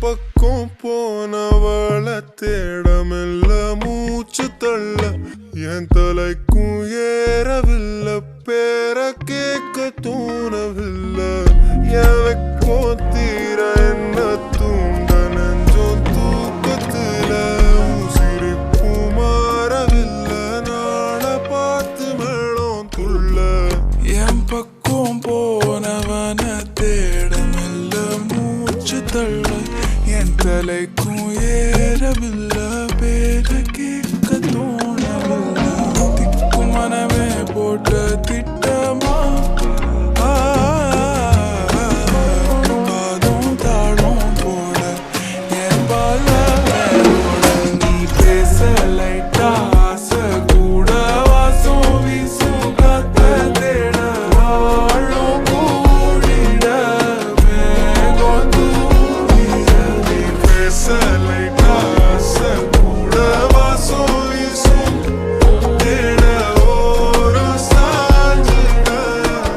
பக்கம் போனவள தேடமில்ல மூச்சு தள்ள என் தலைக்கும் ஏறவில்லை பேர கேட்க தோணவில்லை என் வெக்கம் தீர என்ன தூண்ட நெஞ்சம் தூக்கத்துல உசிரிப்பும் மாறவில்லை நாள பார்த்து மேளம் துள்ள என் பக்கம் போனவன தேடமில்ல மூச்சு தள்ள என் தலைக்கும் ஏறவில்லை பேர கேட்க தோணவில்லை திக்கு மனமே போட்ட திட்டமா பாதம் தாளம் போட என் பால நீ பேச லைட்டா ஆசை கூட வாசம் வீசும் காத்த தேட வாழும் கூடிட மேகம் தூரிட நீ பேச லைட்டா ஆசை கூட வாசம் வீசும் தேட ஓரம் சாஞ்சிட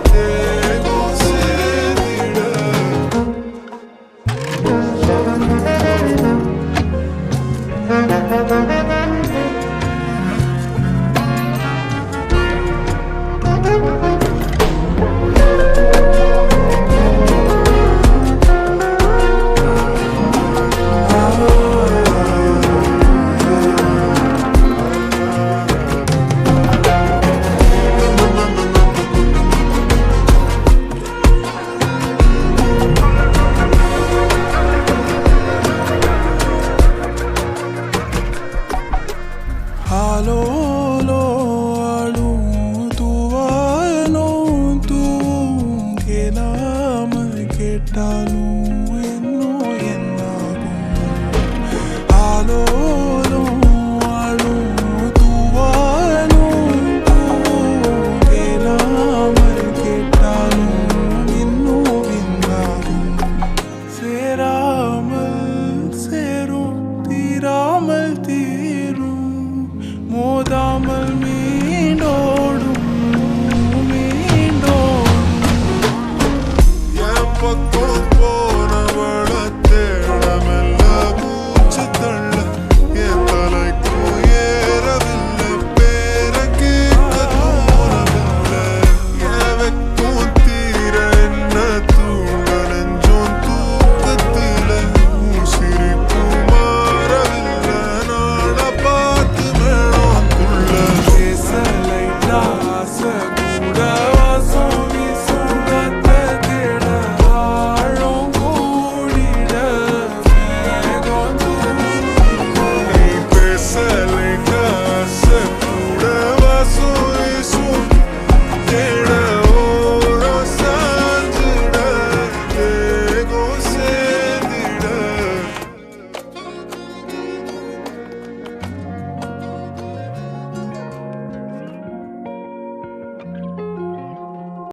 தேகம் சேதிட Halo, lo, alu, tu, que la me que talu.